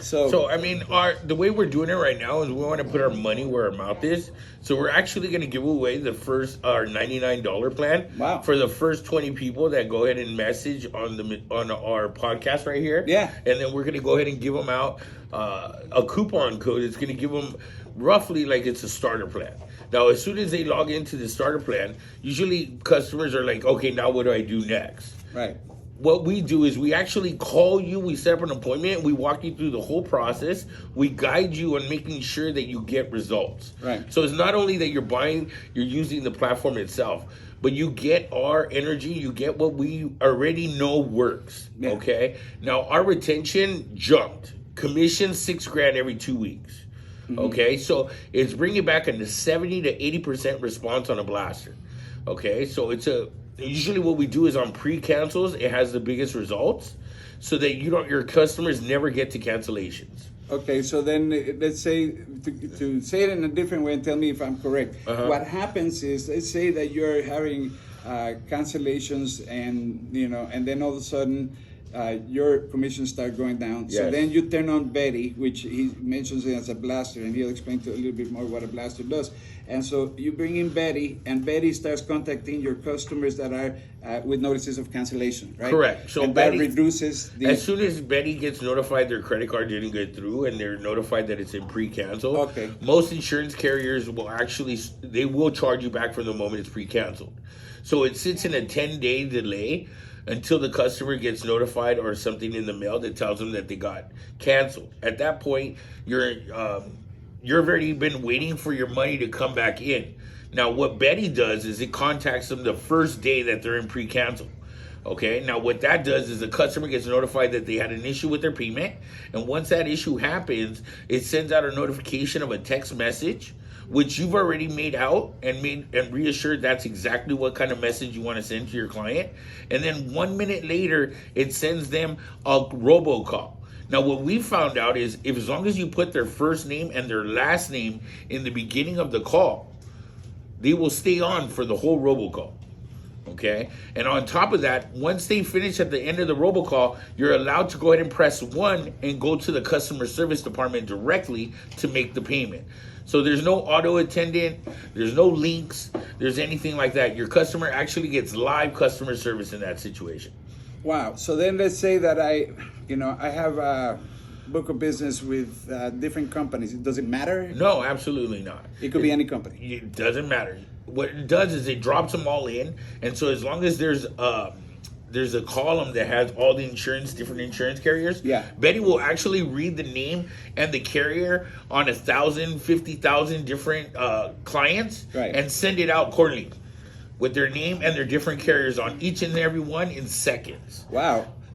So I mean, the way we're doing it right now is we want to put our money where our mouth is. So we're actually going to give away the first our $99 plan for the first 20 people that go ahead and message on our podcast right here. Yeah. And then we're going to go ahead and give them out a coupon code. It's going to give them roughly like it's a starter plan. Now, as soon as they log into the starter plan, usually customers are like, okay, now what do I do next? Right. What we do is we actually call you, we set up an appointment, we walk you through the whole process, we guide you on making sure that you get results. Right. So it's not only that you're using the platform itself, but you get our energy, you get what we already know works, okay? Now, our retention jumped. Commission $6,000 every 2 weeks, okay? So it's bringing back a 70 to 80% response on a blaster, okay? So usually what we do is on pre-cancels, it has the biggest results so that your customers never get to cancellations. Okay, so then let's say, to say it in a different way and tell me if I'm correct. What happens is, let's say that you're having cancellations and then all of a sudden your commissions start going down. Yes. So then you turn on Beti, which he mentions it as a blaster, and he'll explain a little bit more what a blaster does. And so you bring in Beti, and Beti starts contacting your customers that are with notices of cancellation, right? Correct. So and that reduces the... As soon as Beti gets notified their credit card didn't get through and they're notified that it's in pre-cancel, most insurance carriers will they will charge you back from the moment it's pre-canceled. So it sits in a 10-day delay until the customer gets notified or something in the mail that tells them that they got canceled. At that point, you've already been waiting for your money to come back in. Now, what Beti does is it contacts them the first day that they're in pre-cancel. Okay, now what that does is the customer gets notified that they had an issue with their payment, and once that issue happens, it sends out a notification of a text message, which you've already made out and reassured that's exactly what kind of message you want to send to your client. And then 1 minute later, it sends them a robocall. Now, what we found out is as long as you put their first name and their last name in the beginning of the call, they will stay on for the whole robocall. Okay? And on top of that, once they finish at the end of the robocall, you're allowed to go ahead and press 1 and go to the customer service department directly to make the payment. So there's no auto attendant, there's no links, there's anything like that. Your customer actually gets live customer service in that situation. Wow. So then let's say that I have a book of business with different companies. Does it matter? No, absolutely not. It could be any company. It doesn't matter. What it does is it drops them all in, and so as long as there's a column that has all the different insurance carriers, Beti will actually read the name and the carrier on 1,000, 50,000 different clients and send it out quarterly with their name and their different carriers on each and every one in seconds. Wow.